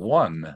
One.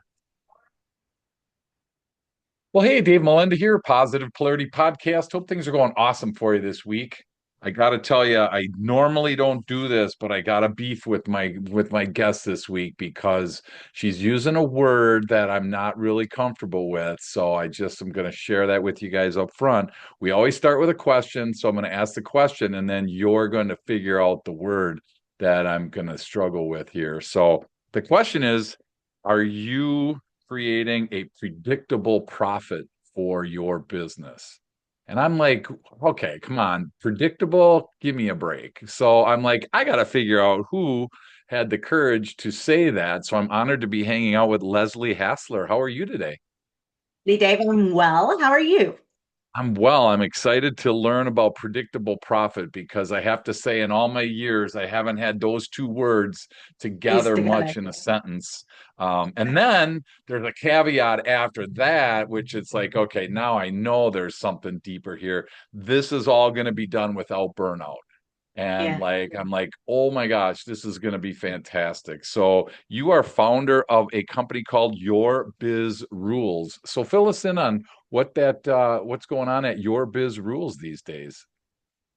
Well, hey, Dave Melinda here, Positive Polarity Podcast. Hope things are going awesome for you this week. I got to tell you, I normally don't do this, but I got a beef with my guest this week because she's using a word that I'm not really comfortable with. So I just am going to share that with you guys up front. We always start with a question, so I'm going to ask the question, and then you're going to figure out the word that I'm going to struggle with here. So the question is, are you creating a predictable profit for your business? And I'm like, okay, come on, predictable, give me a break. So I'm like, I got to figure out who had the courage to say that. So I'm honored to be hanging out with Leslie Hassler. How are you today? Hey, Dave, I'm well. How are you? I'm well. I'm excited to learn about predictable profit because I have to say, in all my years, I haven't had those two words Piece together together. much in a sentence. And then there's a caveat after that, which it's like, okay, now I know there's something deeper here. This is all going to be done without burnout. And Yeah. like, I'm like, oh my gosh, this is going to be fantastic. So you are founder of a company called Your Biz Rules. So fill us in on what's going on at Your Biz Rules these days.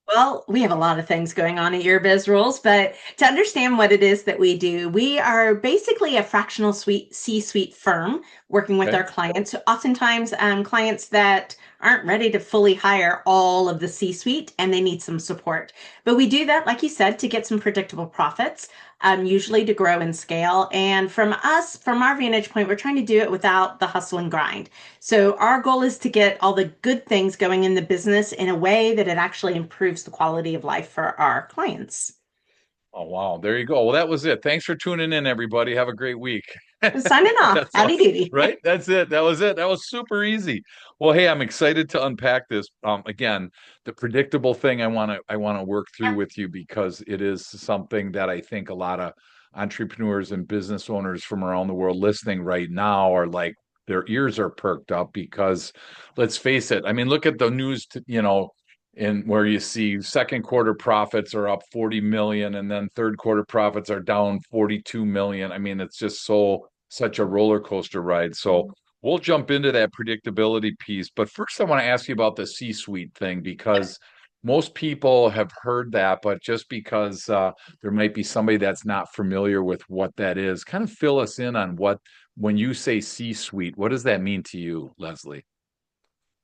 Well, we have a lot of things going on at Your Biz Rules, but to understand what it is that we do, we are basically a fractional suite C-suite firm working with Okay. our clients. Oftentimes, clients that aren't ready to fully hire all of the C-suite and they need some support. But we do that, like you said, to get some predictable profits, usually to grow and scale. And from us, from our vantage point, we're trying to do it without the hustle and grind. So our goal is to get all the good things going in the business in a way that it actually improves the quality of life for our clients. Oh, wow. There you go. Well, that was it. Thanks for tuning in, everybody. Have a great week. Signing off. That's all, Howdy doody. right? That's it. That was it. That was super easy. Well, hey, I'm excited to unpack this. Again, the predictable thing I want to work through with you because it is something that I think a lot of entrepreneurs and business owners from around the world listening right now are like their ears are perked up because let's face it. I mean, look at the news, in where you see second quarter profits are up 40 million and then third quarter profits are down 42 million. I mean, it's just such a roller coaster ride. So we'll jump into that predictability piece. But first, I want to ask you about the C-suite thing because most people have heard that, but just because there might be somebody that's not familiar with what that is, kind of fill us in on when you say C-suite, what does that mean to you, Leslie?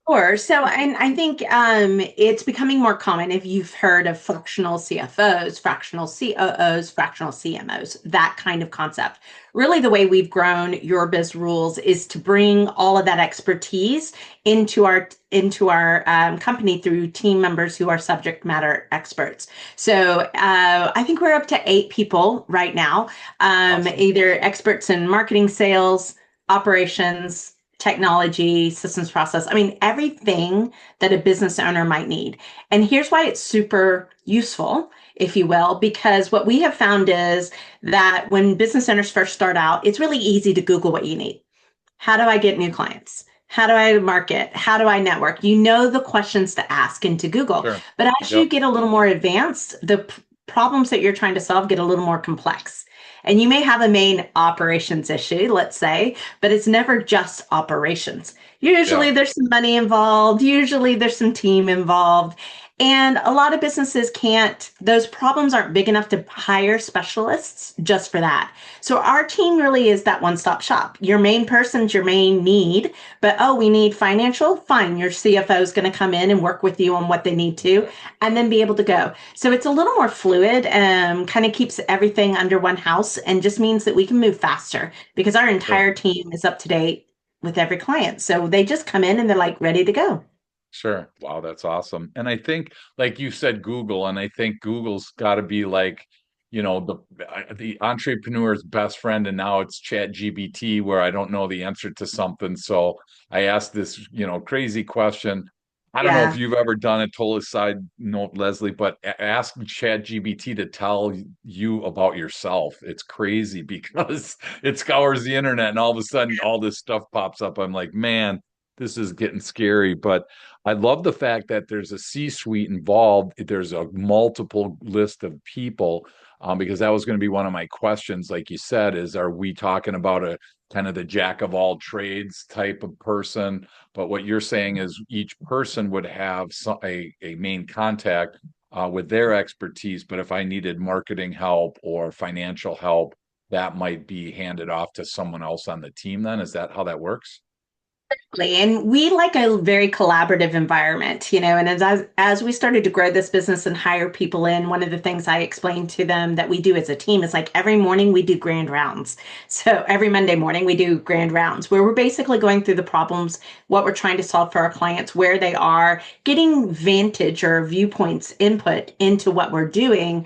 Sure. So, and I think it's becoming more common if you've heard of fractional CFOs, fractional COOs, fractional CMOs, that kind of concept. Really, the way we've grown Your Biz Rules is to bring all of that expertise into our company through team members who are subject matter experts. So, I think we're up to 8 people right now, Awesome. either experts in marketing, sales, operations, technology, systems process. I mean, everything that a business owner might need. And here's why it's super useful, if you will, because what we have found is that when business owners first start out, it's really easy to Google what you need. How do I get new clients? How do I market? How do I network? You know the questions to ask into Google. Sure. But as you Yep. get a little more advanced, the problems that you're trying to solve get a little more complex. And you may have a main operations issue, let's say, but it's never just operations. Yeah. Usually there's some money involved, usually there's some team involved. And a lot of businesses can't, those problems aren't big enough to hire specialists just for that. So our team really is that one-stop shop. Your main person's your main need, but oh, we need financial. Fine, your CFO is going to come in and work with you on what they need to, and then be able to go. So it's a little more fluid, kind of keeps everything under one house, and just means that we can move faster because our Sure. entire team is up to date with every client. So they just come in and they're like ready to go. Sure. Wow, that's awesome. And I think, like you said, Google, and I think Google's got to be like, the entrepreneur's best friend, and now it's Chat GBT, where I don't know the answer to something. So I asked this, crazy question. I don't know if Yeah. you've ever done it, total side note, Leslie, but ask Chat GBT to tell you about yourself. It's crazy because it scours the internet and all of a sudden all this stuff pops up. I'm like, man, this is getting scary. But I love the fact that there's a C-suite involved. There's a multiple list of people, because that was going to be one of my questions. Like you said, are we talking about kind of the jack of all trades type of person. But what you're saying is each person would have a main contact with their expertise. But if I needed marketing help or financial help, that might be handed off to someone else on the team then. Is that how that works? And we like a very collaborative environment, and as we started to grow this business and hire people in, one of the things I explained to them that we do as a team is like every morning we do grand rounds. So every Monday morning we do grand rounds where we're basically going through the problems, what we're trying to solve for our clients, where they are, getting vantage or viewpoints input into what we're doing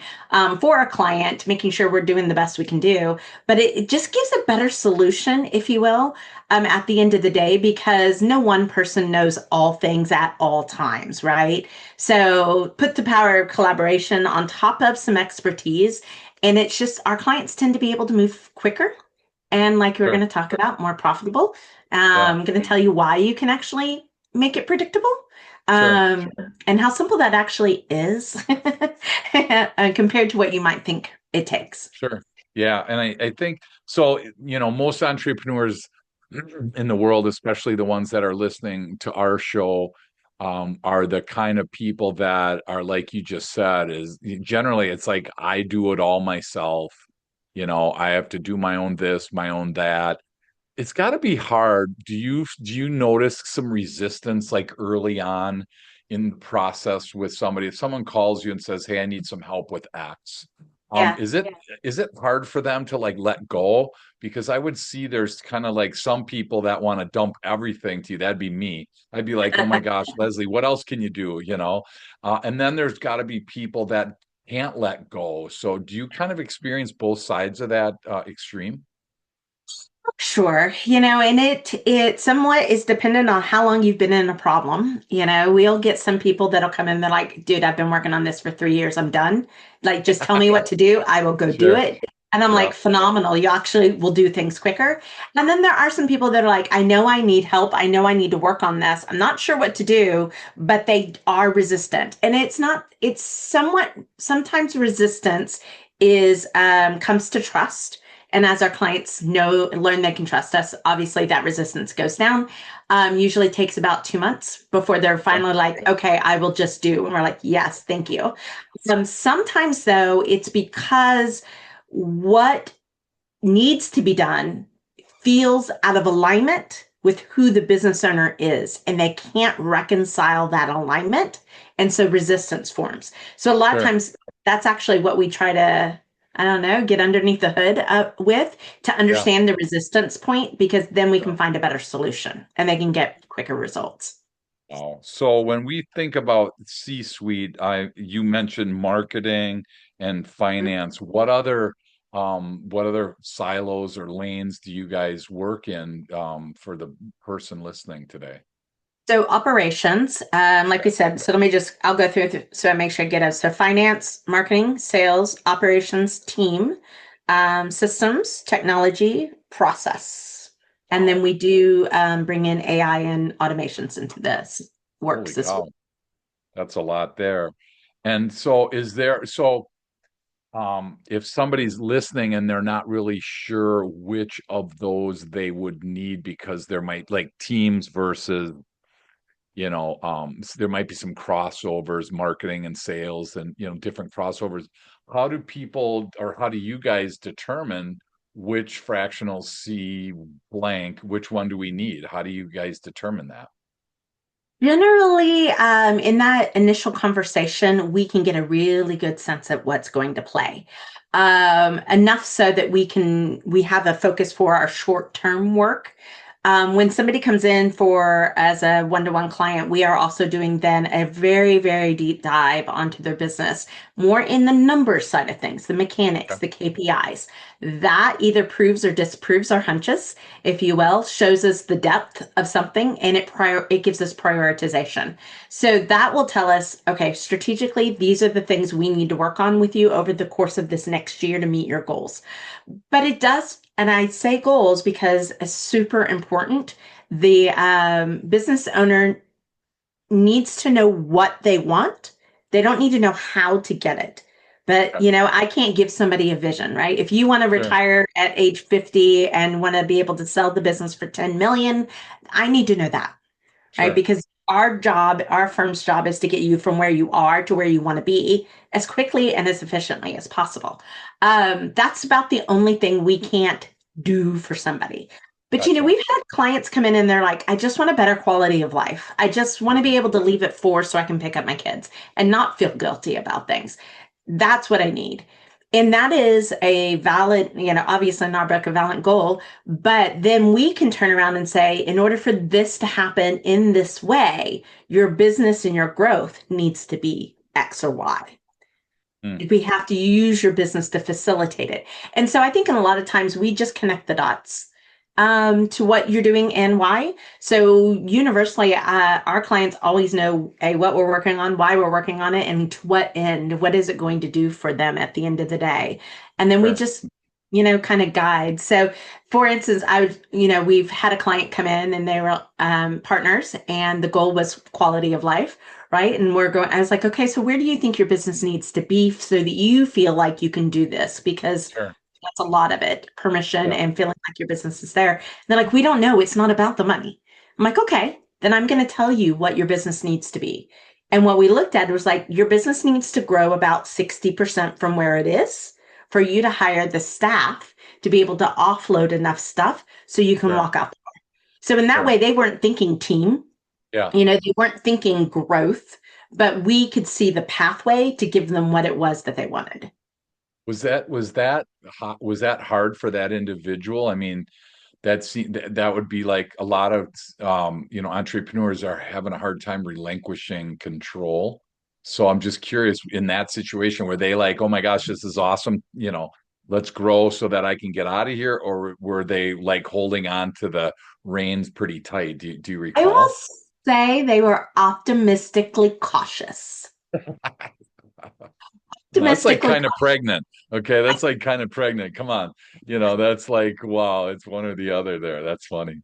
for our client, making sure we're doing the best we can do. But it just gives a better solution, if you will, at the end of the day, because no one person knows all things at all times, right? So put the power of collaboration on top of some expertise, and it's just our clients tend to be able to move quicker. And like we're going Sure. to talk about, more profitable. Yeah, I'm going to tell you why you can actually make it predictable, sure. um, and how simple that actually is compared to what you might think it takes. Sure. Yeah. And I think so, most entrepreneurs in the world, especially the ones that are listening to our show, are the kind of people that are like you just said, is generally it's like I do it all myself. I have to do my own this, my own that. It's got to be hard. Do you notice some resistance like early on in the process with somebody? If someone calls you and says, "Hey, I need some help with X," Yeah. is it hard for them to like let go? Because I would see there's kind of like some people that want to dump everything to you. That'd be me. I'd be like, "Oh my gosh, Leslie, what else can you do?" And then there's got to be people that can't let go. So do you kind of experience both sides of that extreme? Sure, and it somewhat is dependent on how long you've been in a problem. We'll get some people that'll come in, they're like, dude, I've been working on this for 3 years, I'm done. Like, just tell me what to do, I will go do Sure. it. And I'm Yeah. like, phenomenal. You actually will do things quicker. And then there are some people that are like, I know I need help. I know I need to work on this. I'm not sure what to do, but they are resistant. And it's somewhat, sometimes resistance is comes to trust. And as our clients know and learn they can trust us, obviously that resistance goes down. Usually takes about 2 months before they're Okay. finally like, okay, I will just do. And we're like, yes, thank you. Sometimes though, it's because what needs to be done feels out of alignment with who the business owner is, and they can't reconcile that alignment. And so resistance forms. So a lot of Sure. times that's actually what we try to, I don't know, get underneath the hood with to Yeah. understand the resistance point, because then we Yeah. can find a better solution and they can get quicker results. Wow. So when we think about C-suite, you mentioned marketing and finance. What other silos or lanes do you guys work in for the person listening today? So operations, like we said, so I'll go through so I make sure I get it. So finance, marketing, sales, operations, team, systems, technology, process. And then Wow. we do bring in AI and automations into this Holy works as well. cow. That's a lot there. And so if somebody's listening and they're not really sure which of those they would need because there might like teams versus there might be some crossovers, marketing and sales and, different crossovers. How do people or how do you guys determine which fractional C blank, which one do we need? How do you guys determine that? Generally, in that initial conversation, we can get a really good sense of what's going to play. Enough so that we have a focus for our short-term work. When somebody comes in for as a one-to-one client, we are also doing then a very, very deep dive onto their business, more in the numbers side of things, the mechanics, Okay. the KPIs. That either proves or disproves our hunches, if you will, shows us the depth of something, and it gives us prioritization. So that will tell us, okay, strategically, these are the things we need to work on with you over the course of this next year to meet your goals. But it does, and I say goals because it's super important. The business owner needs to know what they want. They don't need to know how to get it. But, Yeah. I can't give somebody a vision, right? If you want to Sure. retire at age 50 and want to be able to sell the business for 10 million, I need to know that, right? Sure. Because our job, our firm's job is to get you from where you are to where you want to be as quickly and as efficiently as possible. That's about the only thing we can't do for somebody. But Gotcha. we've had clients come in and they're like, I just want a better quality of life. I just want to Mhm. be able to leave at 4 so I can pick up my kids and not feel guilty about things. That's what I need. And that is a valid, obviously not a valid goal, but then we can turn around and say, in order for this to happen in this way, your business and your growth needs to be X or Y. Mm. We have to use your business to facilitate it. And so I think in a lot of times we just connect the dots to what you're doing and why. So universally, our clients always know what we're working on, why we're working on it, and to what end, what is it going to do for them at the end of the day. And then we Sure. just, kind of guide. So for instance, we've had a client come in and they were partners and the goal was quality of life. Right. And I was like, okay, so where do you think your business needs to be so that you feel like you can do this? Because Sure. that's a lot of it, permission Yeah. and feeling like your business is there. And they're like, we don't know. It's not about the money. I'm like, okay, then I'm going to tell you what your business needs to be. And what we looked at was like, your business needs to grow about 60% from where it is for you to hire the staff to be able to offload enough stuff so you can Sure. walk out. So in that Sure. way, they weren't thinking team, Yeah. they weren't thinking growth, but we could see the pathway to give them what it was that they wanted. Was that hard for that individual? I mean, that would be like a lot of entrepreneurs are having a hard time relinquishing control. So I'm just curious in that situation where they like, oh my gosh, this is awesome, let's grow so that I can get out of here, or were they like holding on to the reins pretty tight? Do you I will recall? say they were optimistically cautious. Well, that's like Optimistically kind of pregnant. Okay, that's like kind of pregnant. Come on. That's like, wow, it's one or the other there. That's funny.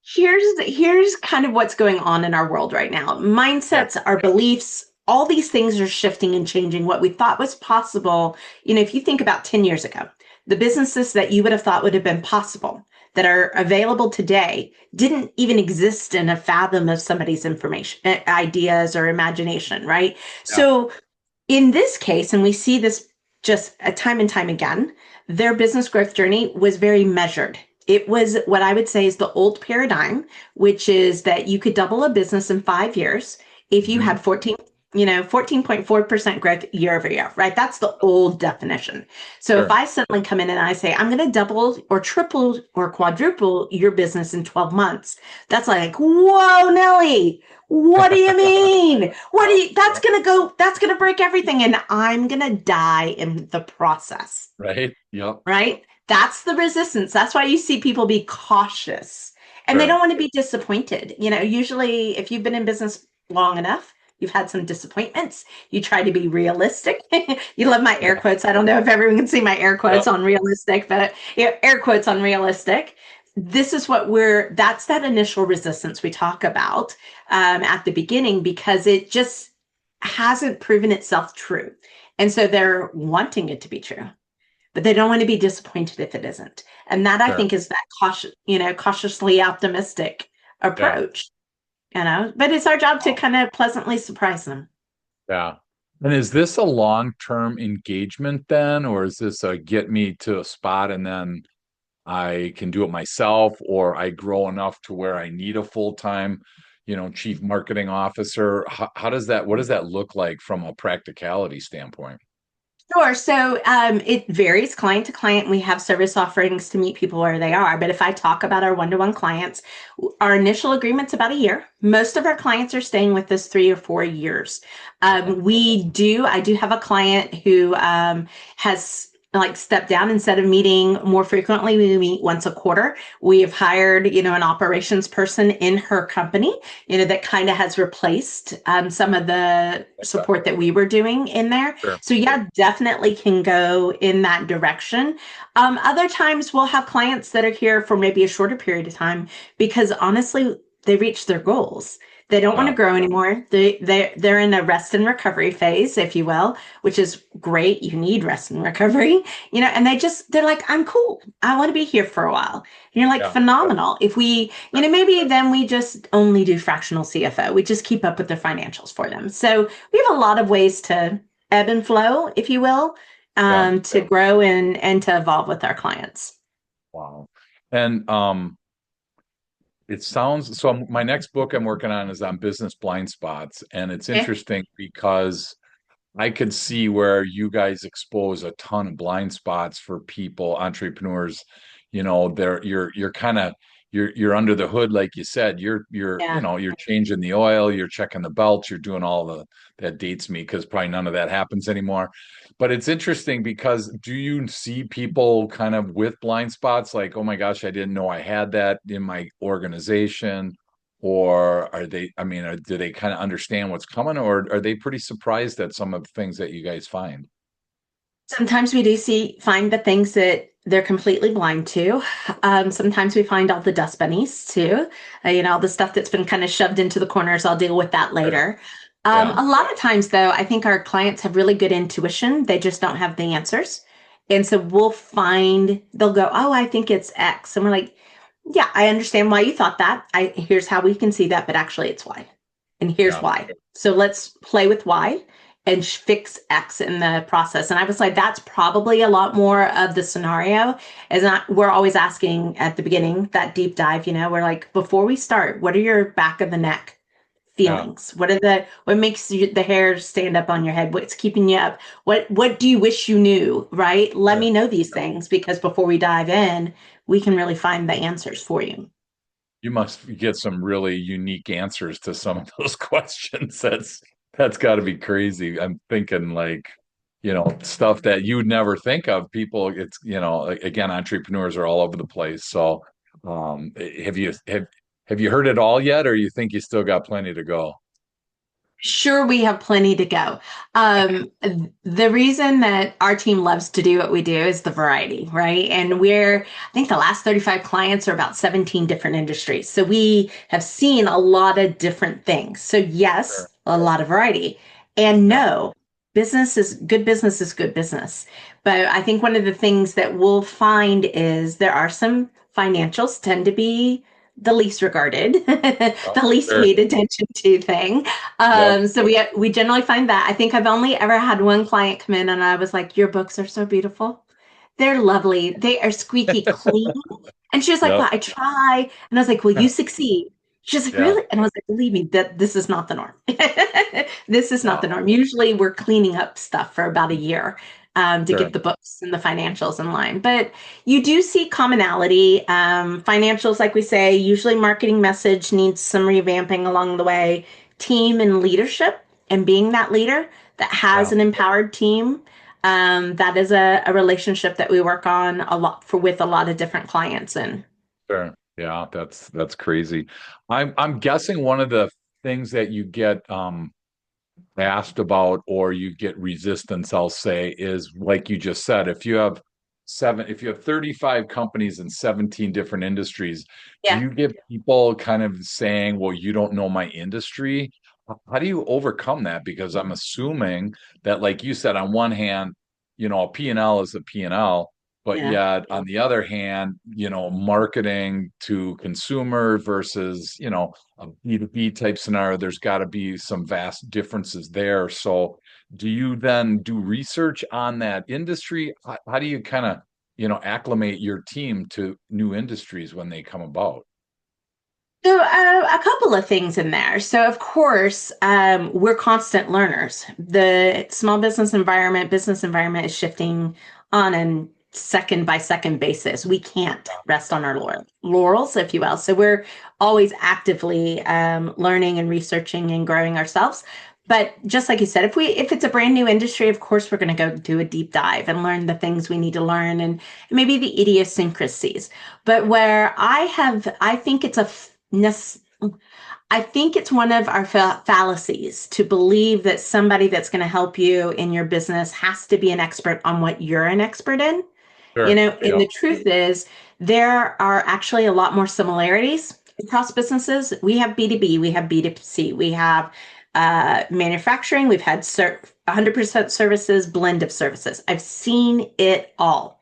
here's kind of what's going on in our world right now. Yeah. Mindsets, our beliefs, all these things are shifting and changing. What we thought was possible, if you think about 10 years ago, the businesses that you would have thought would have been possible that are available today didn't even exist in a fathom of somebody's information, ideas or imagination, right? Yeah. So in this case, and we see this just a time and time again, their business growth journey was very measured. It was what I would say is the old paradigm, which is that you could double a business in 5 years if you Hmm. had 14.4% growth year over year, right? That's the old definition. So if Sure. I suddenly come in and I say, I'm going to double or triple or quadruple your business in 12 months, that's like, whoa, Nelly, what do you mean? What do Yep. you, that's Yep. going to go, that's going to break everything. And I'm going to die in the process, Right. Yep. right? That's the resistance. That's why you see people be cautious and they don't Sure. want to be disappointed. Usually if you've been in business long enough, you've had some disappointments. You try to be realistic. You love my air Yeah. quotes. I don't know if everyone can see my air quotes Yep. on realistic, but air quotes on realistic. This is that's that initial resistance we talk about at the beginning because it just hasn't proven itself true. And so they're wanting it to be true, but they don't want to be disappointed if it isn't. And that I Sure. think is that cautiously optimistic Yeah. approach, but it's our job to kind of pleasantly surprise them. Yeah. And is this a long-term engagement then, or is this a get me to a spot and then I can do it myself, or I grow enough to where I need a full-time, chief marketing officer? What does that look like from a practicality standpoint? Sure. So it varies client to client. We have service offerings to meet people where they are. But if I talk about our one-to-one clients, our initial agreement's about a year. Most of our clients are staying with us 3 or 4 years. Okay. I do have a client who has like stepped down instead of meeting more frequently. We meet once a quarter. We have hired, an operations person in her company, that kind of has replaced some of the Okay. support that we were doing in there. Sure. So yeah, definitely can go in that direction. Other times we'll have clients that are here for maybe a shorter period of time because honestly, they reach their goals. They don't want Yeah. to grow anymore. They're in a rest and recovery phase, if you will, which is great. You need rest and recovery, and they're like, I'm cool. I want to be here for a while. And you're like, Yeah. phenomenal. If we, maybe then we just only do fractional CFO. We just keep up with their financials for them. So we have a lot of ways to ebb and flow, if you will, Yeah. to grow and to evolve with our clients. Wow. And it sounds so. My next book I'm working on is on business blind spots, and it's Okay. interesting because I could see where you guys expose a ton of blind spots for people, entrepreneurs. You're kind of you're under the hood, like you said. Yeah. You're changing the oil, you're checking the belts, you're doing all the that dates me because probably none of that happens anymore. But it's interesting because do you see people kind of with blind spots like, oh my gosh, I didn't know I had that in my organization? Or are they, I mean, do they kind of understand what's coming, or are they pretty surprised at some of the things that you guys find? Sometimes we do find the things that they're completely blind to. Sometimes we find all the dust bunnies too. All the stuff that's been kind of shoved into the corners. I'll deal with that Sure. later. Yeah. A lot of times, though, I think our clients have really good intuition. They just don't have the answers. And so they'll go, oh, I think it's X. And we're like, yeah, I understand why you thought that. Here's how we can see that, but actually it's Y. And here's Yeah. why. So let's play with Y and fix X in the process. And I was like, that's probably a lot more of the scenario. Is not we're always asking at the beginning that deep dive. We're like, before we start, what are your back of the neck Yeah. feelings? What makes the hair stand up on your head? What's keeping you up? What do you wish you knew? Right? Let Sure. me know these things because before we dive in, we can really find the answers for you. You must get some really unique answers to some of those questions. That's got to be crazy. I'm thinking like, stuff that you'd never think of. People, it's, again, entrepreneurs are all over the place. So, have you heard it all yet, or you think you still got plenty to go? Sure, we have plenty to go. The reason that our team loves to do what we do is the variety, right? And I think the last 35 clients are about 17 different industries. So we have seen a lot of different things. So, Sure. yes, a lot of variety. And Yeah. no, business is good business. But I think one of the things that we'll find is there are some financials tend to be the least regarded, Oh, the least sure. paid attention to thing. Yep. So we generally find that. I think I've only ever had one client come in and I was like, "Your books are so beautiful. They're lovely. They are squeaky clean." And she was like, Yep. "Well, I try." And I was like, "Well, you succeed." She's like, Yeah. "Really?" And I was like, "Believe me, that this is not the norm. This is not the Wow. norm. Usually we're cleaning up stuff for about a year to Sure. get the books and the financials in line. But you do see commonality. Financials, like we say, usually marketing message needs some revamping along the way. Team and leadership and being that leader that has Yeah. an empowered team. That is a relationship that we work on a lot with a lot of different clients. And Sure. Yeah, that's crazy. I'm guessing one of the things that you get asked about or you get resistance, I'll say, is like you just said, if you have 35 companies in 17 different industries, do yeah, you get people kind of saying, well, you don't know my industry? How do you overcome that? Because I'm assuming that, like you said, on one hand, a P&L is a P&L, but yeah. yet on the other hand, marketing to consumer versus, a B2B type scenario, there's got to be some vast differences there. So, do you then do research on that industry? How do you kind of, acclimate your team to new industries when they come about? So, a couple of things in there. So, of course, we're constant learners. The small business environment is shifting on a second by second basis. We can't rest on our laurels, if you will. So, we're always actively learning and researching and growing ourselves. But just like you said, if it's a brand new industry, of course, we're going to go do a deep dive and learn the things we need to learn and maybe the idiosyncrasies. But I think I think it's one of our fallacies to believe that somebody that's going to help you in your business has to be an expert on what you're an expert in. Sure. And Yeah. the truth is, there are actually a lot more similarities across businesses, we have B2B, we have B2C, we have manufacturing, we've had 100% services, blend of services. I've seen it all.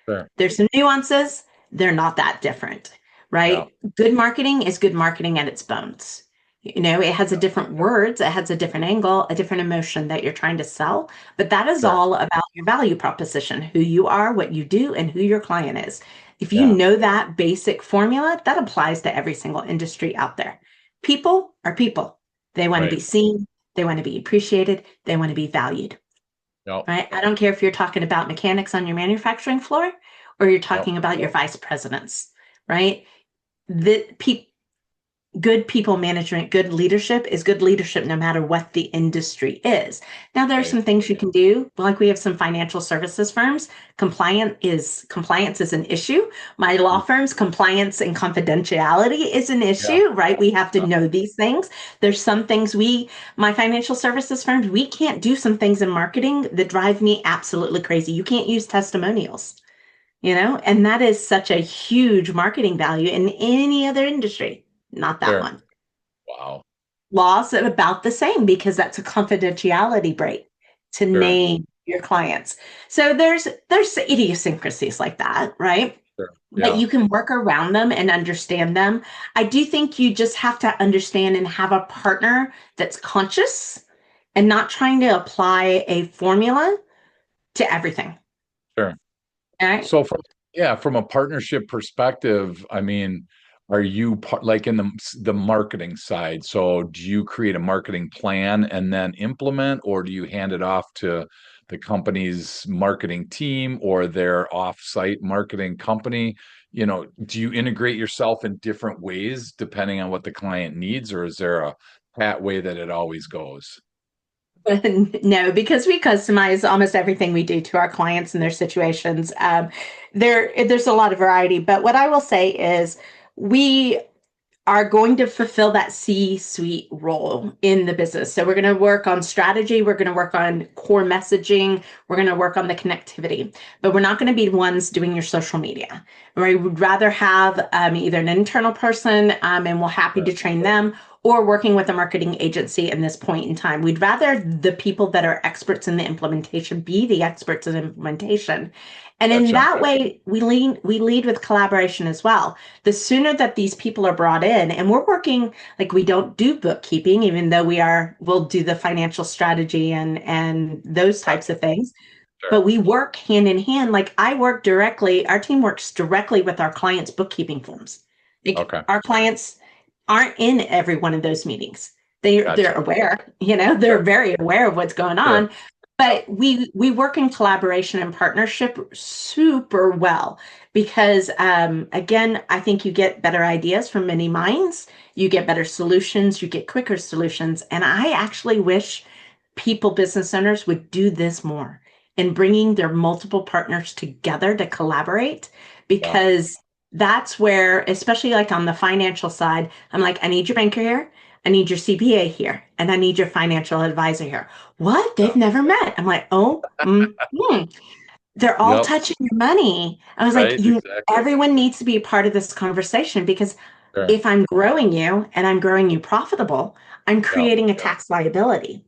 Sure. There's some nuances. They're not that different, Yeah. right? Good marketing is good marketing at its bones. It has a Yeah. different words, it has a different angle, a different emotion that you're trying to sell. But that is Sure. all about your value proposition, who you are, what you do, and who your client is. If you Yeah. know that basic formula, that applies to every single industry out there. People are people. They want to Right. be seen, they want to be appreciated, they want to be valued, Yep. right? I don't care if you're talking about mechanics on your manufacturing floor or you're Yep. talking about your vice presidents, right? The pe- Good people management, good leadership is good leadership no matter what the industry is. Now there are Right. some things you can do, like we have some financial services firms. Compliance is an issue. My law Mm. firm's compliance and confidentiality is an Yeah. issue, right? We have to Yeah. know these things. There's some things my financial services firms, we can't do some things in marketing that drive me absolutely crazy. You can't use testimonials, and that is such a huge marketing value in any other industry, not that Sure. one. Wow. Laws are about the same because that's a confidentiality break to Sure. name your clients. So there's idiosyncrasies like that, right? Sure. But Yeah. you can work around them and understand them. I do think you just have to understand and have a partner that's conscious and not trying to apply a formula to everything. Sure. All right. So from a partnership perspective, I mean, are you like in the marketing side? So do you create a marketing plan and then implement, or do you hand it off to the company's marketing team or their off-site marketing company? Do you integrate yourself in different ways depending on what the client needs, or is there a pat way that it always goes? No, because we customize almost everything we do to our clients and their situations. There's a lot of variety, but what I will say is we are going to fulfill that C-suite role in the business. So we're going to work on strategy, we're going to work on core messaging, we're going to work on the connectivity, but we're not going to be the ones doing your social media. We would rather have either an internal person, and we're happy Sure. to train them, or working with a marketing agency in this point in time. We'd rather the people that are experts in the implementation be the experts in implementation. And in Gotcha. that way, we lead with collaboration as well. The sooner that these people are brought in, and we're working, like, we don't do bookkeeping, even though we'll do the financial strategy and those types Gotcha. of things, Sure. but we work hand in hand. Like, our team works directly with our clients' bookkeeping firms. Like, Okay. our clients aren't in every one of those meetings. They're Gotcha. aware, they're Sure. very aware of what's going Sure. on, but we work in collaboration and partnership super well because, again, I think you get better ideas from many minds, you get better solutions, you get quicker solutions, and I actually wish business owners would do this more in bringing their multiple partners together to collaborate, Yeah. because that's where, especially like on the financial side, I'm like, I need your banker here, I need your CPA here, and I need your financial advisor here. What? Yeah. They've never met. I'm like, oh, they're all Yep. touching your money. I was like, Right. Exactly. everyone needs to be a part of this conversation because Sure. if I'm growing you and I'm growing you profitable, I'm Yeah. creating a tax liability.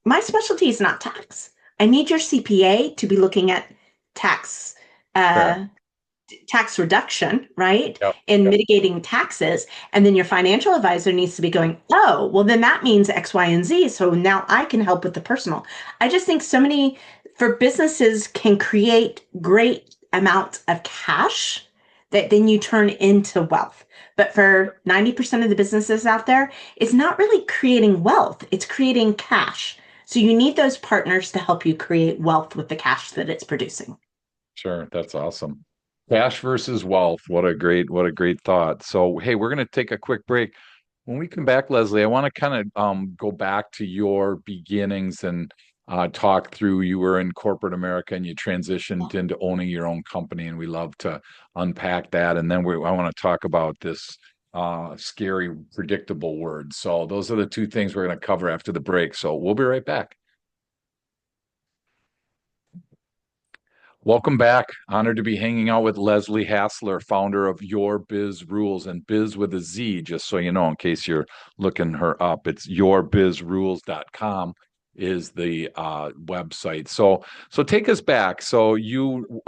My specialty is not tax. I need your CPA to be looking at tax Sure. uh, tax reduction, right? Yep. In mitigating taxes. And then your financial advisor needs to be going, oh, well, then that means X, Y, and Z. So now I can help with the personal. I just think so many for businesses can create great amounts of cash that then you turn into wealth. But for 90% of the businesses out there, it's not really creating wealth, it's creating cash. So you need those partners to help you create wealth with the cash that it's producing. Sure. That's awesome. Cash versus wealth. What a great thought. So, hey, we're going to take a quick break. When we come back, Leslie, I want to kind of go back to your beginnings and talk through. You were in corporate America and you transitioned into owning your own company, and we love to unpack that. And then I want to talk about this scary, predictable word. So, those are the two things we're going to cover after the break. So, we'll be right back. Welcome back. Honored to be hanging out with Leslie Hassler, founder of Your Biz Rules, and Biz with a Z, just so you know, in case you're looking her up. It's yourbizrules.com is the website. So take us back. So you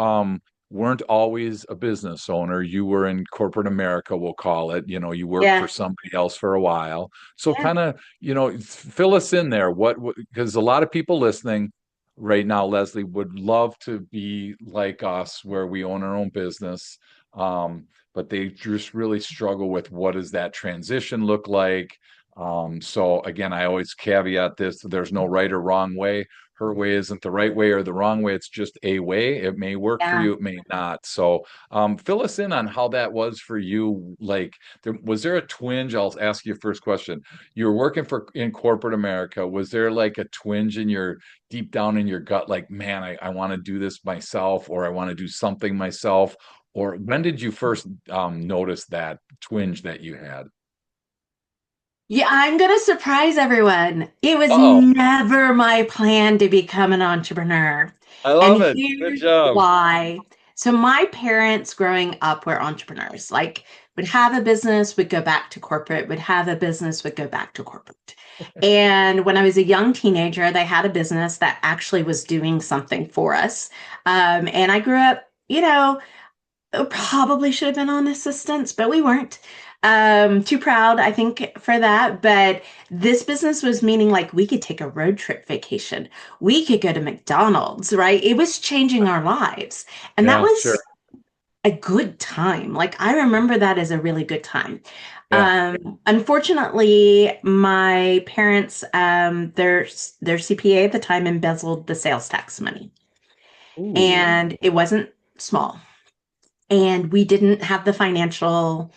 weren't always a business owner. You were in corporate America, we'll call it. You worked for Yeah. somebody else for a while. So Yeah. kind of, fill us in there. Because a lot of people listening right now, Leslie, would love to be like us where we own our own business. But they just really struggle with what does that transition look like. So again, I always caveat this, there's no right or wrong way. Her way isn't the right way or the wrong way. It's just a way. It may work for Yeah. you, it may not. So fill us in on how that was for you. Like, was there a twinge? I'll ask you first question. You were working for in corporate America. Was there like a twinge in your deep down in your gut, like, man, I want to do this myself, or I want to do something myself? Or when did you first notice that twinge that you had? Yeah, I'm going to surprise everyone. It was Oh, never my plan to become an entrepreneur. I And love it. Good here's job. why. So my parents growing up were entrepreneurs. Like would have a business, would go back to corporate, would have a business, would go back to corporate. And when I was a young teenager, they had a business that actually was doing something for us. And I grew up, probably should have been on assistance, but we weren't. Too proud, I think, for that. But this business was meaning like we could take a road trip vacation. We could go to McDonald's, right? It was changing our lives. And that Yeah, sure. was a good time. Like I remember that as a really good time. Yeah. Unfortunately, my parents, their CPA at the time embezzled the sales tax money. Ooh. And it wasn't small. And we didn't have the financial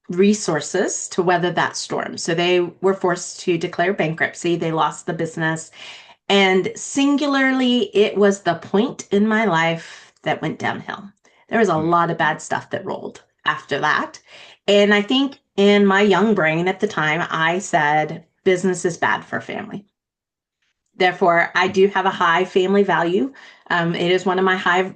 resources to weather that storm. So they were forced to declare bankruptcy. They lost the business. And singularly, it was the point in my life that went downhill. There was a Mm. lot of bad stuff that rolled after that. And I think in my young brain at the time, I said, business is bad for family. Therefore, I do have a high family value. It is one of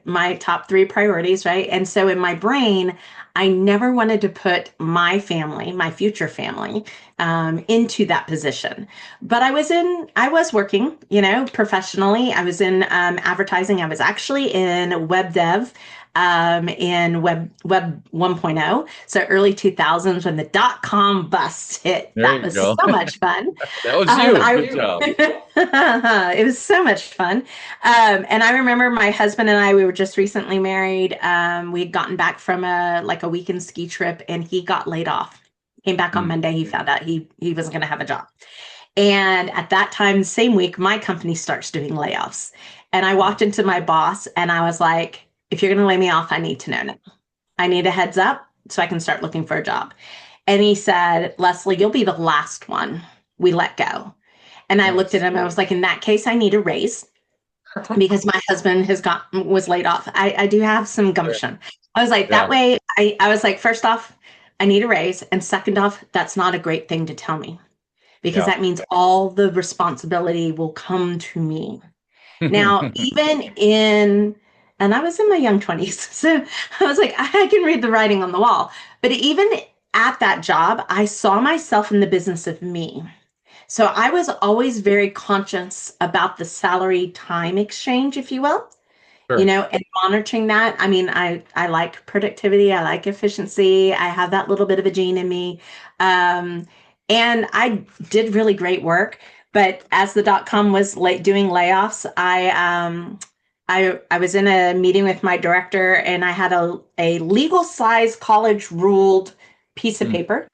my top three priorities, right? And so in my brain, I never wanted to put my family, my future family, into that position. But I was working, professionally. I was in advertising. I was actually in web dev, in web 1.0. So early 2000s when the dot-com bust hit. There That you was go. so much fun. That was you. I Good job. it was so much fun. And I remember my husband and I, we were just recently married. We had gotten back from a weekend ski trip and he got laid off. Came back on Mm. Monday. He found out he wasn't going to have a job. And at that time, same week, my company starts doing layoffs. And I walked into my boss and I was like, if you're going to lay me off, I need to know now. I need a heads up so I can start looking for a job. And he said, Leslie, you'll be the last one we let go. And I looked at Nice. him. I was like, in that case, I need a raise because my husband was laid off. I do have some Sure. gumption. I was like, that Yeah. way, I was like, first off, I need a raise. And second off, that's not a great thing to tell me because Yeah. that means all the responsibility will come to me. Now, and I was in my young 20s. So I was like, I can read the writing on the wall. But even at that job, I saw myself in the business of me. So I was always very conscious about the salary time exchange, if you will, Sure. and monitoring that. I mean, I like productivity, I like efficiency, I have that little bit of a gene in me. Um, and I did really great work. But as the dot com was doing layoffs, I was in a meeting with my director and I had a legal size college ruled piece of Mm. paper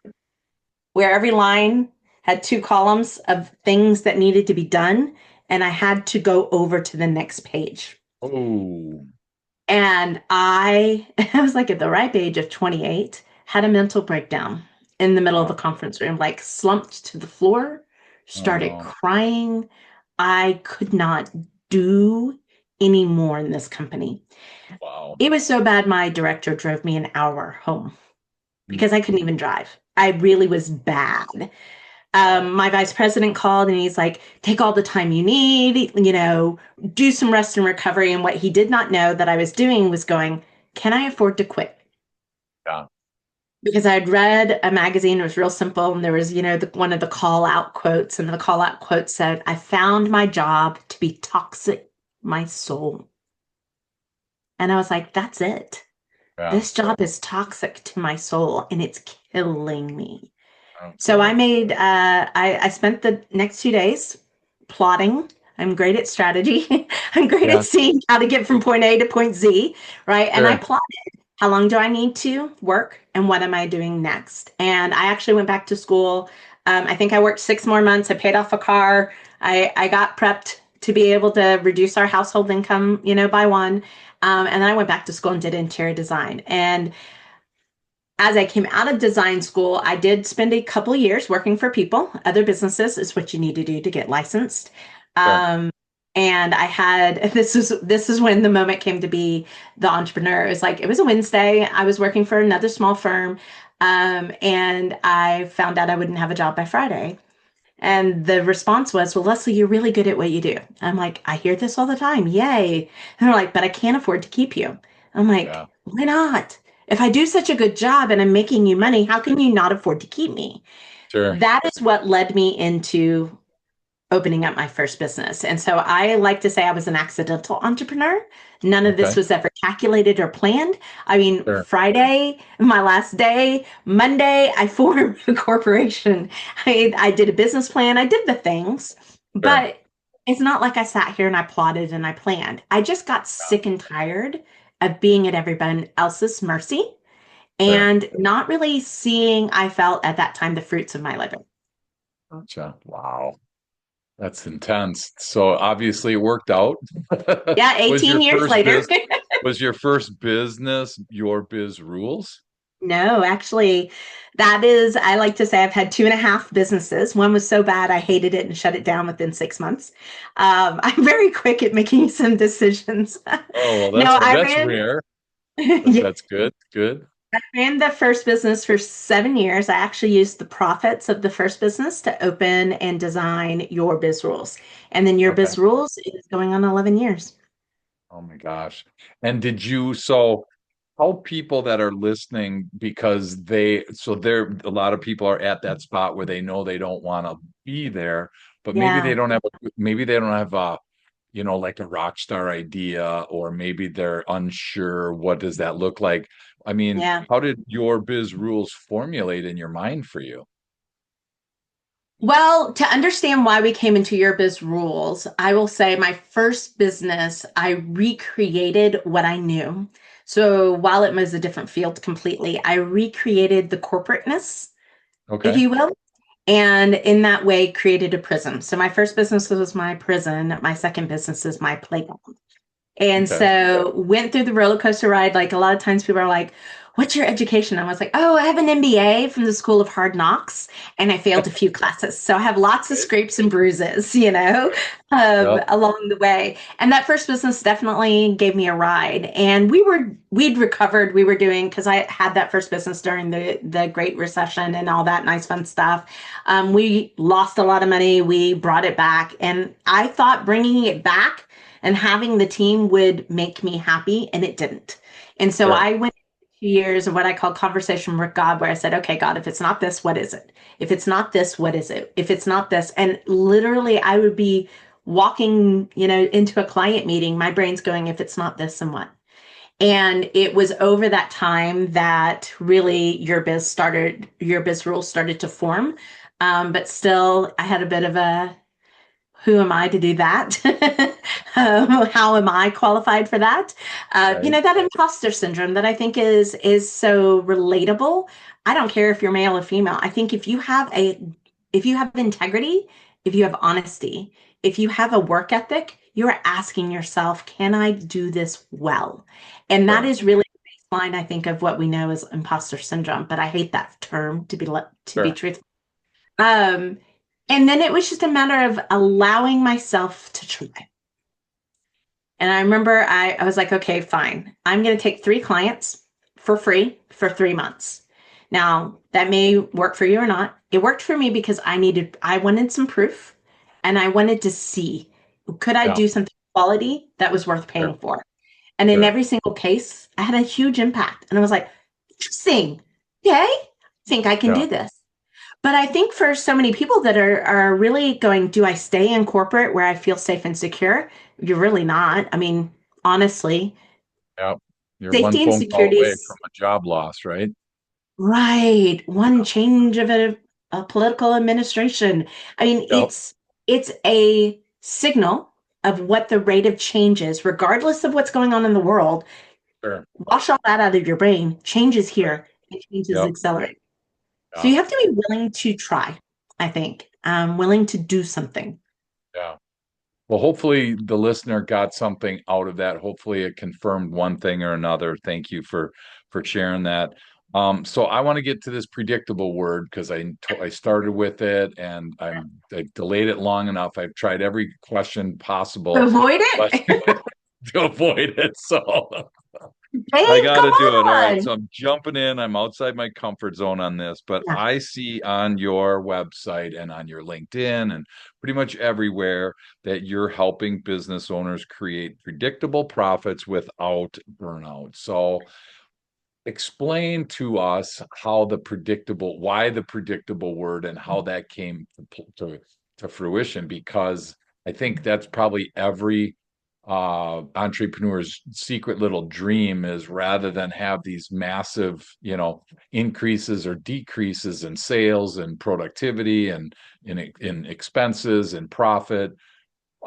where every line had two columns of things that needed to be done, and I had to go over to the next page. Oh, And I was like at the ripe age of 28, had a mental breakdown in the middle of wow. a conference room, like slumped to the floor, Oh started no. crying. I could not do any more in this company. Wow. It was so bad, my director drove me an hour home Mm. because I couldn't even drive. I really was bad. My vice president called and he's like, take all the time you need, do some rest and recovery. And what he did not know that I was doing was going, can I afford to quit? Yeah. Because I'd read a magazine, it was real simple, and there was, one of the call out quotes, and the call out quote said, I found my job to be toxic, my soul. And I was like, that's it. Yeah. This job is toxic to my soul and it's killing me. So I Okay. made, I spent the next 2 days plotting. I'm great at strategy. I'm great at Yeah. seeing how to get from point A to point Z, right? And I Sure. plotted how long do I need to work and what am I doing next? And I actually went back to school. I think I worked 6 more months. I paid off a car. I got prepped to be able to reduce our household income, by one. And then I went back to school and did interior design. And as I came out of design school, I did spend a couple of years working for people. Other businesses is what you need to do to get licensed. Sure. Um, and I had this is when the moment came to be the entrepreneur. It was a Wednesday. I was working for another small firm, and I found out I wouldn't have a job by Friday. And the response was, well, Leslie, you're really good at what you do. I'm like, I hear this all the time. Yay. And they're like, but I can't afford to keep you. I'm like, Yeah. why not? If I do such a good job and I'm making you money, how can you not afford to keep me? Sure. That is what led me into opening up my first business. And so I like to say I was an accidental entrepreneur. None of this Okay. was ever calculated or planned. I mean, Sure. Friday, my last day, Monday, I formed a corporation. I did a business plan, I did the things, Sure. but it's not like I sat here and I plotted and I planned. I just got sick and tired of being at everyone else's mercy Sure. and not really seeing, I felt at that time, the fruits of my labor. Gotcha. Wow. That's intense. So obviously it worked out. Yeah, Was 18 your years first later. biz was your first business your biz rules? No, actually, I like to say I've had two and a half businesses. One was so bad I hated it and shut it down within 6 months. I'm very quick at making some decisions. Oh, well, No, that's rare, but yeah, that's good. Good. I ran the first business for 7 years. I actually used the profits of the first business to open and design Your Biz Rules. And then Your Okay. Biz Rules is going on 11 years. Oh my gosh. And did you so help people that are listening because there a lot of people are at that spot where they know they don't want to be there, but Yeah, maybe they don't have a like a rock star idea, or maybe they're unsure what does that look like. I mean, yeah. how did your biz rules formulate in your mind for you? Well, to understand why we came into Your Biz Rules, I will say my first business, I recreated what I knew. So while it was a different field completely, I recreated the corporateness, if Okay. you will, and in that way created a prison. So my first business was my prison. My second business is my playground. And Okay. so went through the roller coaster ride. Like a lot of times people are like, what's your education? I was like, oh, I have an MBA from the School of Hard Knocks and I failed a few classes. So I have lots of Right. scrapes and bruises, Yep. along the way. And that first business definitely gave me a ride. And we'd recovered. We were doing, because I had that first business during the Great Recession and all that nice fun stuff. We lost a lot of money. We brought it back. And I thought bringing it back and having the team would make me happy, and it didn't. And so Sure. I went 2 years of what I call conversation with God, where I said, okay, God, if it's not this, what is it? If it's not this, what is it? If it's not this, and literally I would be walking, into a client meeting, my brain's going, if it's not this, then what? And it was over that time that really Your Biz Rules started to form. But still, I had a bit of a who am I to do that? How am I qualified for that? Right. That imposter syndrome that I think is so relatable. I don't care if you're male or female. I think if you have integrity, if you have honesty, if you have a work ethic, you are asking yourself, can I do this well? And that Sure. is really the baseline, I think, of what we know as imposter syndrome. But I hate that term to be Sure. truthful. Um, and then it was just a matter of allowing myself to try. And I remember I was like, okay, fine. I'm going to take 3 clients for free for 3 months. Now, that may work for you or not. It worked for me because I wanted some proof and I wanted to see, could I Yeah, do something quality that was worth sure, paying for? And in sure. every single case, I had a huge impact. And I was like, interesting. Okay, I think I can Yeah, do this. But I think for so many people that are really going, do I stay in corporate where I feel safe and secure? You're really not. I mean, honestly, yeah. You're one safety and phone call security away is from a job loss, right? right. One change of a political administration. I mean, Yep, it's a signal of what the rate of change is, regardless of what's going on in the world. sure. Wash all that out of your brain. Change is Right. here. And change is Yep. accelerating. So Yeah. you have to be willing to try, I think. Willing to do something. Yeah. Well, hopefully the listener got something out of that. Hopefully it confirmed one thing or another. Thank you for sharing that. So I want to get to this predictable word because I started with it and I delayed it long enough. I've tried every question possible, Avoid but it. to avoid it. So I Babe, got come to do it. All right. on. So I'm jumping in. I'm outside my comfort zone on this, but Yeah. I see on your website and on your LinkedIn and pretty much everywhere that you're helping business owners create predictable profits without burnout. So explain to us why the predictable word and how that came to fruition, because I think that's probably every entrepreneur's secret little dream is rather than have these massive, increases or decreases in sales and productivity and in expenses and profit.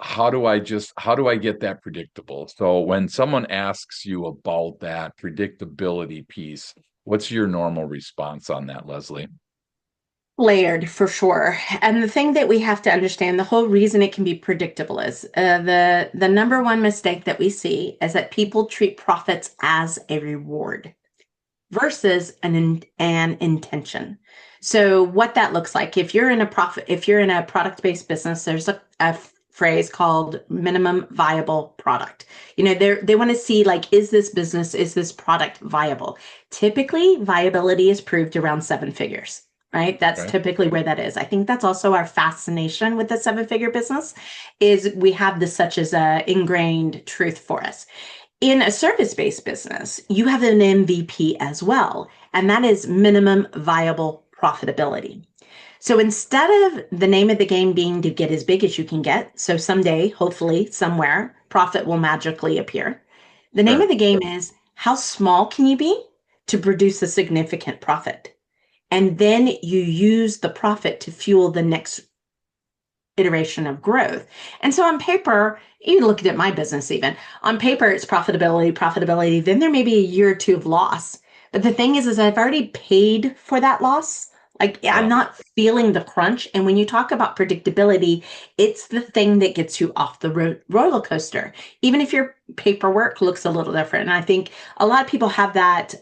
How do I get that predictable? So when someone asks you about that predictability piece, what's your normal response on that, Leslie? Layered for sure. And the thing that we have to understand, the whole reason it can be predictable is the number one mistake that we see is that people treat profits as a reward versus an intention. So what that looks like, if you're in a product-based business, there's a phrase called minimum viable product. They want to see, like, is this product viable? Typically, viability is proved around seven figures. Right? That's Okay. typically where that is. I think that's also our fascination with the seven-figure business is we have this such as a ingrained truth for us. In a service-based business, you have an MVP as well, and that is minimum viable profitability. So instead of the name of the game being to get as big as you can get, so someday, hopefully, somewhere, profit will magically appear. The name Sure. of the game is how small can you be to produce a significant profit? And then you use the profit to fuel the next iteration of growth. And so on paper, even looking at my business, even on paper, it's profitability, profitability. Then there may be a year or two of loss. But the thing is I've already paid for that loss. Like I'm Yeah. not feeling the crunch. And when you talk about predictability, it's the thing that gets you off the roller coaster, even if your paperwork looks a little different. And I think a lot of people have that,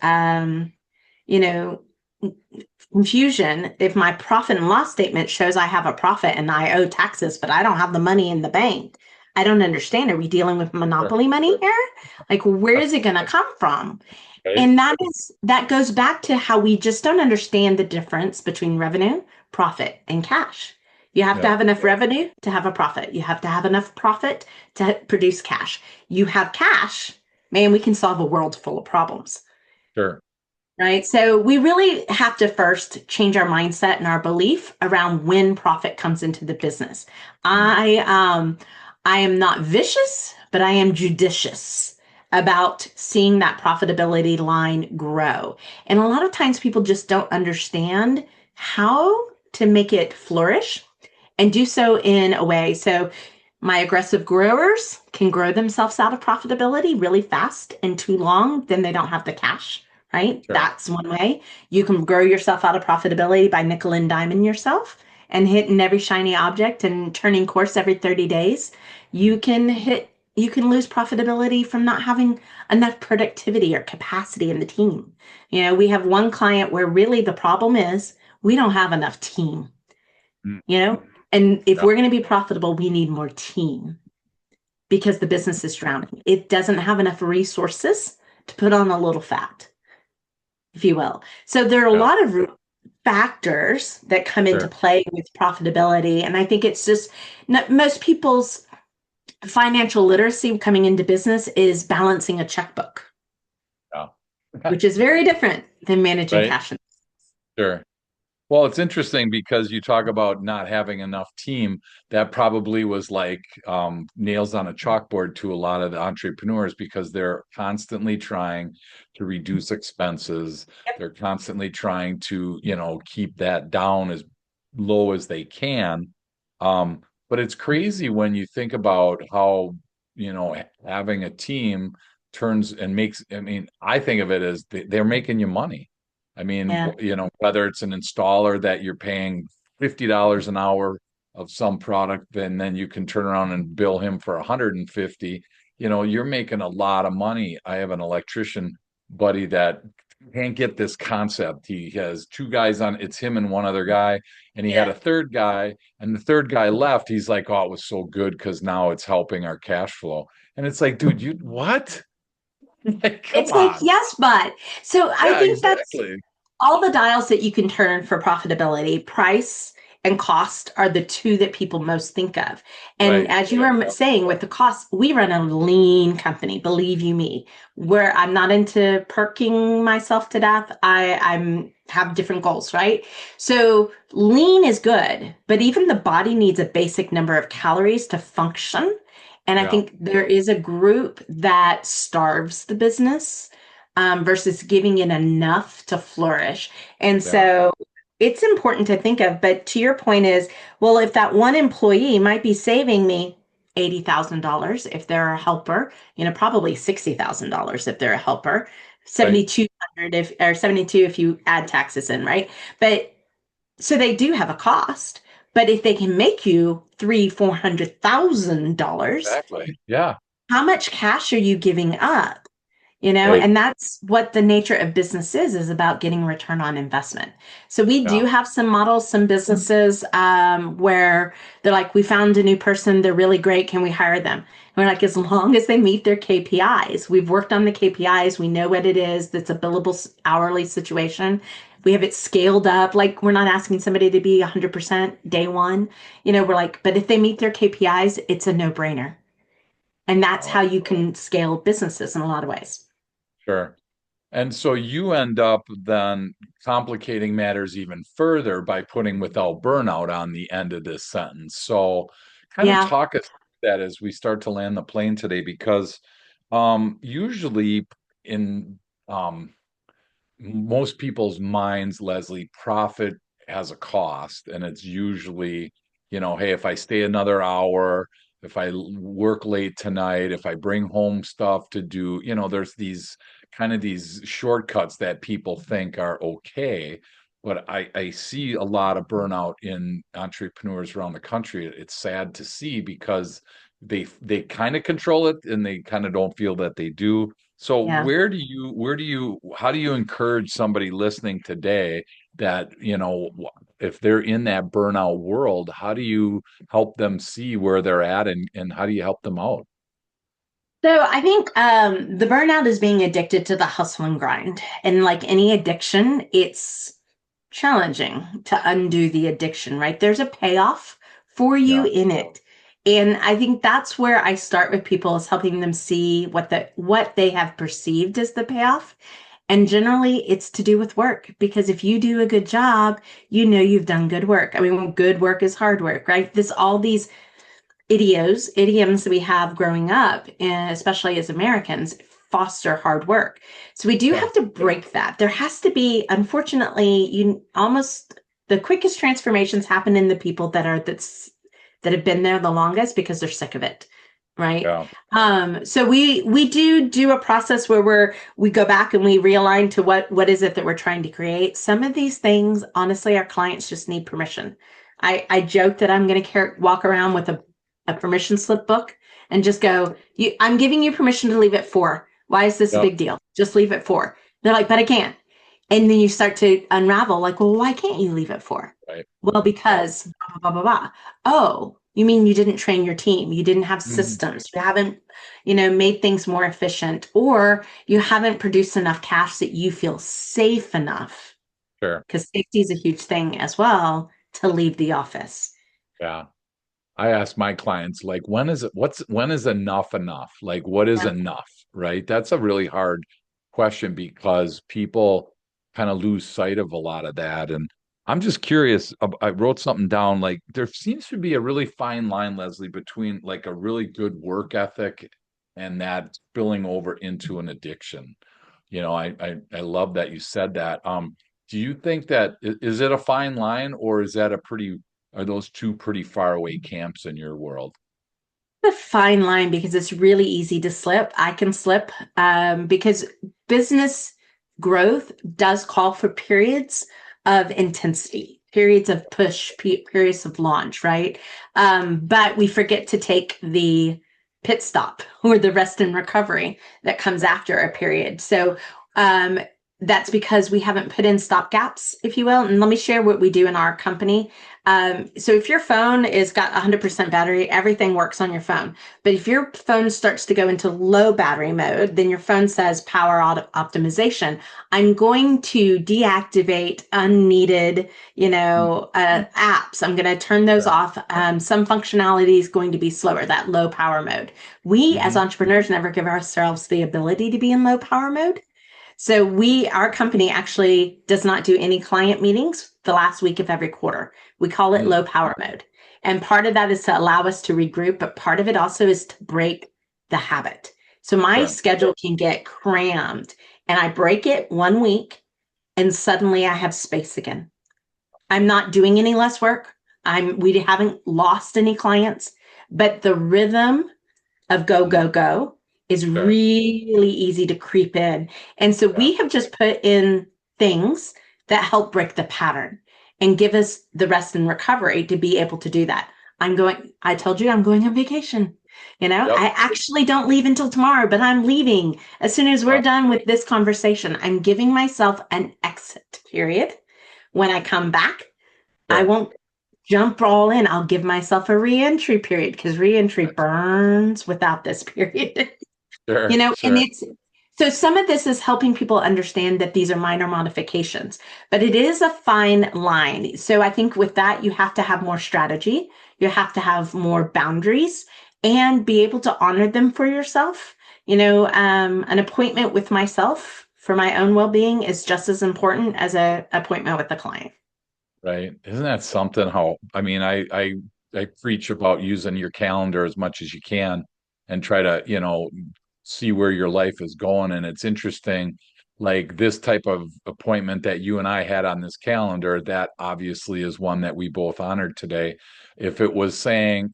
you know, confusion. If my profit and loss statement shows I have a profit and I owe taxes, but I don't have the money in the bank, I don't understand. Are we dealing with Sure. monopoly money here? Like, where is it going to come from? Right. And that goes back to how we just don't understand the difference between revenue, profit, and cash. You have to Yeah. have enough revenue to have a profit. You have to have enough profit to produce cash. You have cash, man, we can solve a world full of problems. Sure. Right. So we really have to first change our mindset and our belief around when profit comes into the business. Mm. I am not vicious, but I am judicious about seeing that profitability line grow. And a lot of times people just don't understand how to make it flourish and do so in a way. So my aggressive growers can grow themselves out of profitability really fast and too long, then they don't have the cash, right? Sure. That's one way. You can grow yourself out of profitability by nickel and diming yourself and hitting every shiny object and turning course every 30 days. You can lose profitability from not having enough productivity or capacity in the team. We have one client where really the problem is we don't have enough team, Mm. you know? And if Yeah. we're going to be profitable, we need more team because the business is drowning. It doesn't have enough resources to put on a little fat. if you will. So there are a Yeah, lot of factors that come into sure. play with profitability. And I think it's just most people's financial literacy coming into business is balancing a checkbook, Yeah. which is very different than managing Right. cash. Sure. Well, it's interesting because you talk about not having enough team. That probably was like nails on a chalkboard to a lot of the entrepreneurs because they're constantly trying to reduce expenses. They're constantly trying to, keep that down as low as they can. But it's crazy when you think about how, having a team turns and makes, I mean, I think of it as they're making you money. I mean, Yeah. whether it's an installer that you're paying $50 an hour of some product, then you can turn around and bill him for 150. You're making a lot of money. I have an electrician buddy that can't get this concept. He has two guys on, it's him and one other guy, and he had Yeah. a third guy, and the third guy left. He's like, "Oh, it was so good because now it's helping our cash flow." And it's like, dude, you what? Like, come It's like, on. yes, but so I Yeah, think that's exactly. all the dials that you can turn for profitability. Price and cost are the two that people most think of. And Right. as you were saying with the cost, we run a lean company, believe you me, where I'm not into perking myself to death. I'm have different goals, right? So lean is good, but even the body needs a basic number of calories to function. And I Yeah. think there is a group that starves the business versus giving it enough to flourish. And Yeah. so it's important to think of. But to your point is, well, if that one employee might be saving me $80,000 if they're a helper, probably $60,000 if they're a helper, Right. 7,200 if or 72 if you add taxes in, right? But so they do have a cost. But if they can make you three, $400,000, Exactly. Yeah. how much cash are you giving up? Right. And that's what the nature of business is about getting return on investment. So we Yeah. do have some models, some businesses where they're like, we found a new person, they're really great, can we hire them? And we're like, as long as they meet their KPIs. We've worked on the KPIs, we know what it is, that's a billable hourly situation. We have it scaled up. Like, we're not asking somebody to be 100% day one. We're like, but if they meet their KPIs, it's a no brainer. And that's how Oh, you can scale businesses in a lot of ways. sure. And so you end up then complicating matters even further by putting without burnout on the end of this sentence. So kind of Yeah. talk us through that as we start to land the plane today, because usually in most people's minds, Leslie, profit has a cost, and it's usually, hey, if I stay another hour, if I work late tonight, if I bring home stuff to do, there's these shortcuts that people think are okay. But I see a lot of burnout in entrepreneurs around the country. It's sad to see because they kind of control it and they kind of don't feel that they do. So Yeah. how do you encourage somebody listening today that, if they're in that burnout world, how do you help them see where they're at and how do you help them out? So I think the burnout is being addicted to the hustle and grind. And like any addiction, it's challenging to undo the addiction, right? There's a payoff for you Yeah, in it. And I think that's where I start with people is helping them see what they have perceived as the payoff. And generally it's to do with work because if you do a good job, you've done good work. I mean, good work is hard work, right? This all these idioms that we have growing up, and especially as Americans, foster hard work. So we do yeah, have to break that. There has to be, unfortunately, you almost the quickest transformations happen in the people that have been there the longest because they're sick of it. Right. yeah. So we do a process where we go back and we realign to what is it that we're trying to create. Some of these things, honestly, our clients just need permission. I joke that I'm going to walk around with a permission slip book and just go, I'm giving you permission to leave at 4. Why is this a Yeah, big deal? Just leave at 4. They're like, but I can't. And then you start to unravel, like, well, why can't you leave at 4? right. Well, Yeah, because blah, blah, blah, blah, blah. Oh, You mean you didn't train your team, you didn't have Mhm. systems, you haven't, made things more efficient, or you haven't produced enough cash that you feel safe enough, Sure. because safety is a huge thing as well, to leave the office. Yeah. I ask my clients, like, when is enough enough? Like, what is Yeah. enough, right? That's a really hard question because people kind of lose sight of a lot of that. And I'm just curious. I wrote something down. Like, there seems to be a really fine line, Leslie, between like a really good work ethic and that spilling over into an addiction. I love that you said that. Do you think that is it a fine line, or is that a pretty are those two pretty far away camps in your world? A fine line because it's really easy to slip. I can slip because business growth does call for periods of intensity, periods of push, periods of launch, right? But we forget to take the pit stop or the rest and recovery that comes after a period. So um, that's because we haven't put in stop gaps, if you will. And let me share what we do in our company. So if your phone is got 100% battery, everything works on your phone. But if your phone starts to go into low battery mode, then your phone says power optimization. I'm going to deactivate unneeded, apps. I'm going to turn those Sure. off. Some functionality is going to be slower, that low power mode. We as Hmm. entrepreneurs never give ourselves the ability to be in low power mode. So our company actually does not do any client meetings the last week of every quarter. We call it low power mode. And part of that is to allow us to regroup, but part of it also is to break the habit. So my Sure. schedule can get crammed and I break it 1 week and suddenly I have space again. I'm not doing any less work. We haven't lost any clients, but the rhythm of go, Mhm. go, go is Sure. really easy to creep in. And so Yeah. we have just put in things that help break the pattern and give us the rest and recovery to be able to do that. I told you I'm going on vacation. Yep. I actually don't leave until tomorrow, but I'm leaving. As soon as we're Yep. done with this conversation, I'm giving myself an exit period. When I come back, I Sure. won't jump all in. I'll give myself a reentry period because reentry Right. burns without this period. Sure. And Sure. it's so some of this is helping people understand that these are minor modifications, but it is a fine line. So I think with that, you have to have more strategy, you have to have more boundaries and be able to honor them for yourself. An appointment with myself for my own well-being is just as important as a appointment with the client. Right. Isn't that something how, I mean, I preach about using your calendar as much as you can and try to, see where your life is going. And it's interesting, like this type of appointment that you and I had on this calendar, that obviously is one that we both honored today. If it was saying,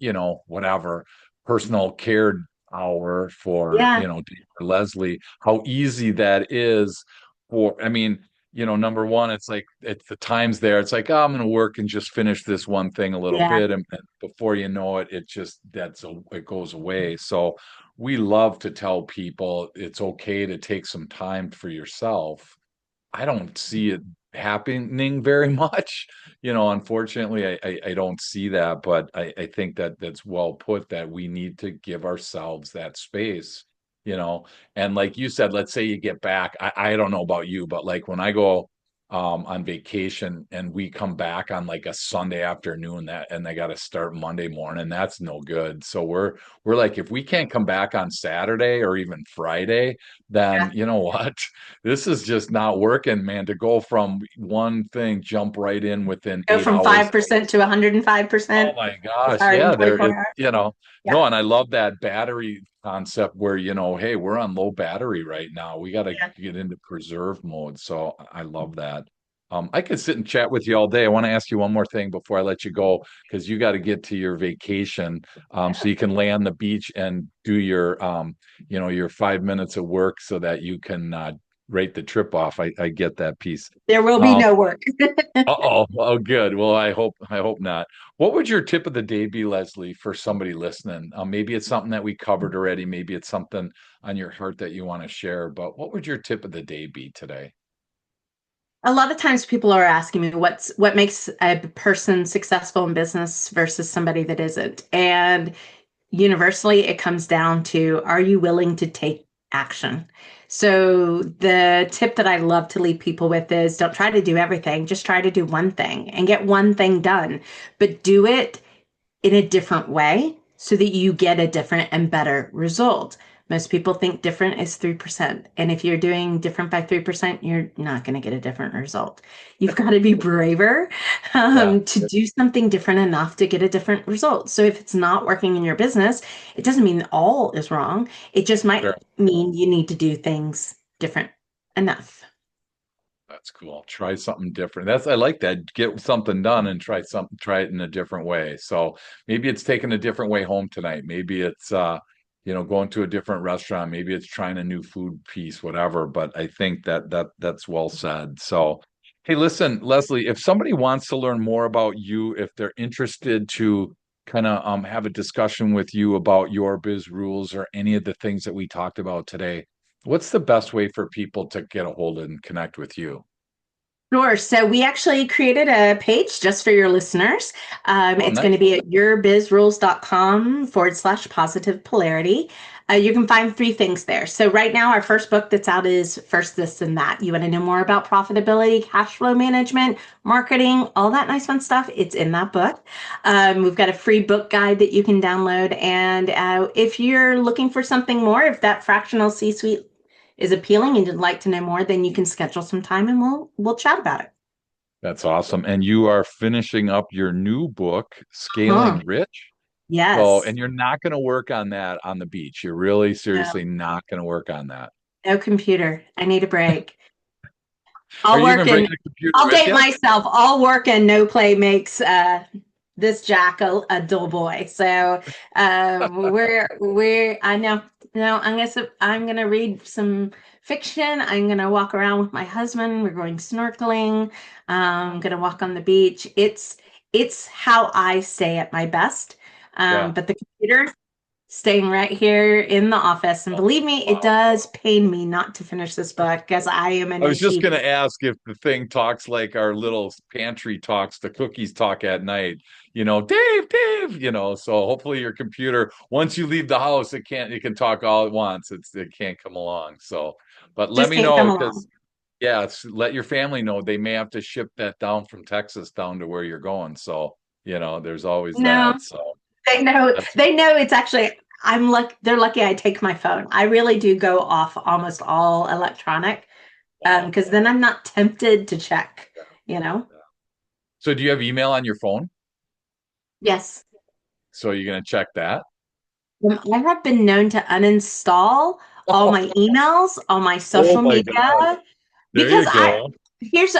whatever, personal care hour for, Yeah, Dave or Leslie, how easy that is I mean, number one, it's like it's the times there. It's like, oh, I'm going to work and just finish this one thing a little yeah. bit, and before you know it, it goes away. So we love to tell people it's okay to take some time for yourself. I don't see it happening very much. Unfortunately, I don't see that, but I think that that's well put that we need to give ourselves that space, you know. And like you said, let's say you get back. I don't know about you, but like when I go on vacation and we come back on like a Sunday afternoon that and they got to start Monday morning, that's no good. So we're like, if we can't come back on Saturday or even Friday, then you know what? This is just not working, man, to go from one thing, jump right in within Go eight from hours. 5% to Oh 105%. my gosh. Sorry, in Yeah, 24 hours. Yeah, no, and I love that battery concept where, hey, we're on low battery right now. We got to yeah. get into preserve mode. So I love that. I could sit and chat with you all day. I want to ask you one more thing before I let you go, because you got to get to your vacation, so you can lay on the beach and do your 5 minutes of work so that you can rate the trip off. I get that piece. There will be Um, no work. uh-oh. Oh, good. Well, I hope not. What would your tip of the day be, Leslie, for somebody listening? Maybe it's something that we covered already. Maybe it's something on your heart that you want to share. But what would your tip of the day be today? A lot of times people are asking me what makes a person successful in business versus somebody that isn't. And universally, it comes down to, are you willing to take action? So the tip that I love to leave people with is, don't try to do everything, just try to do one thing and get one thing done, but do it in a different way so that you get a different and better result. Most people think different is 3%. And if you're doing different by 3%, you're not going to get a different result. You've got to be braver Yeah, to do something different enough to get a different result. So if it's not working in your business, it doesn't mean all is wrong. It just might sure. mean you need to do things different enough. That's cool. Try something different. I like that. Get something done and try it in a different way. So maybe it's taking a different way home tonight. Maybe it's going to a different restaurant. Maybe it's trying a new food piece, whatever. But I think that's well said. So hey, listen, Leslie, if somebody wants to learn more about you, if they're interested to kind of have a discussion with you about your biz rules or any of the things that we talked about today, what's the best way for people to get a hold and connect with you? Sure. So we actually created a page just for your listeners. Oh, It's going to nice. be at yourbizrules.com/ positive polarity. You can find three things there. So right now, our first book that's out is First This and That. You want to know more about profitability, cash flow management, marketing, all that nice fun stuff. It's in that book. We've got a free book guide that you can download. And if you're looking for something more, if that fractional C-suite is appealing and you'd like to know more, then you can schedule some time and we'll chat about it. That's awesome. And you are finishing up your new book, Huh. Scaling Rich. So, Yes. and you're not going to work on that on the beach. You're really No, seriously not going to work on that. no computer. I need a break. Are I'll you work even bringing and a computer I'll with date you? myself. All work and no play makes this Jack a dull boy. So we're I know no I'm gonna read some fiction. I'm gonna walk around with my husband. We're going snorkeling. I'm gonna walk on the beach. It's how I stay at my best. Yeah. But the computer staying right here in the office. And Oh, believe me, it wow. does pain me not to finish this book because I am an I was just going achiever. to ask if the thing talks like our little pantry talks, the cookies talk at night, Dave, Dave, so hopefully your computer, once you leave the house, it can talk all at once. It can't come along. So, but let Just me can't come know along. because yeah, let your family know they may have to ship that down from Texas down to where you're going. So, there's always No, that. So they know. that's They know it's actually. I'm luck. They're lucky. I take my phone. I really do go off almost all electronic, wow. because then I'm not tempted to check. Yeah, You know. yeah. So do you have email on your phone? Yes. So you're going to check that? I have been known to uninstall all my emails, all my Oh social my media, God. There because you go.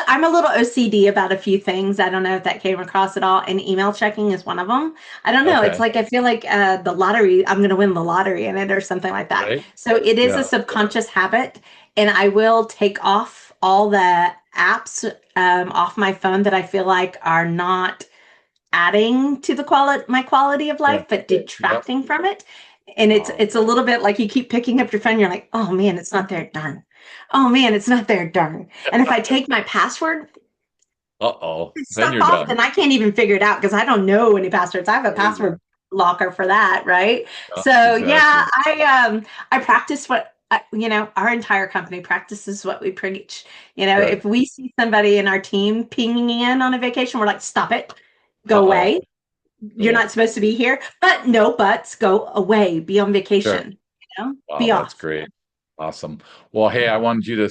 I'm a little OCD about a few things. I don't know if that came across at all, and email checking is one of them. I don't know. It's Okay. like I feel like the lottery, I'm going to win the lottery in it or something like that. Right? So it is a Yeah. subconscious habit, and I will take off all the apps off my phone that I feel like are not adding to the quality of Yeah. life, but Yep. detracting from it. And Wow. it's a little bit like you keep picking up your phone, you're like, oh man, it's not there, darn. Oh man, it's not there, darn. And if I take my password Uh-oh. Then stuff you're off, done. then I can't even figure it out because I don't know any passwords. I have a Crazy. password locker for that, right? Yeah, So yeah, exactly. I practice what our entire company practices what we preach. Good. If we see somebody in our team pinging in on a vacation, we're like, stop it, go Uh-oh. away. You're Cool. not supposed to be here, but no buts, go away, be on Sure. vacation, Wow, be that's off. great. Awesome. Well, hey, I wanted you to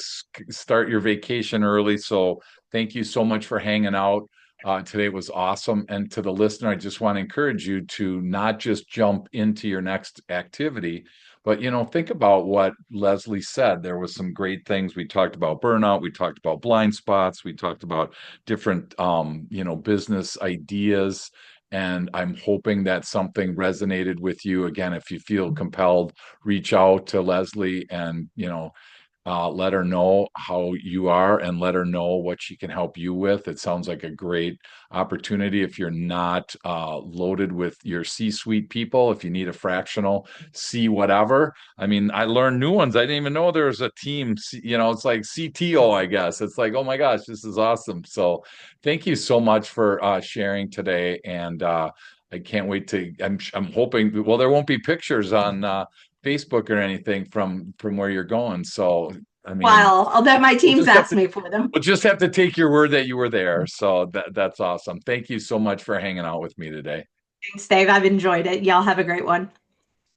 start your vacation early, so thank you so much for hanging out. Today was awesome. And to the listener, I just want to encourage you to not just jump into your next activity, but think about what Leslie said. There was some great things. We talked about burnout, we talked about blind spots, we talked about different business ideas. And I'm hoping that something resonated with you. Again, if you feel compelled, reach out to Leslie and Let her know how you are and let her know what she can help you with. It sounds like a great opportunity if you're not loaded with your C-suite people, if you need a fractional C whatever. I mean, I learned new ones. I didn't even know there was a team, it's like CTO, I guess. It's like, oh my gosh, this is awesome. So thank you so much for sharing today. And I can't wait I'm hoping, well, there won't be pictures on Facebook or anything from where you're going. So I mean, While although my we'll team's just have asked to me for them. we'll just have to take your word that you were there. So that's awesome. Thank you so much for hanging out with me today. Thanks, Dave. I've enjoyed it. Y'all have a great one.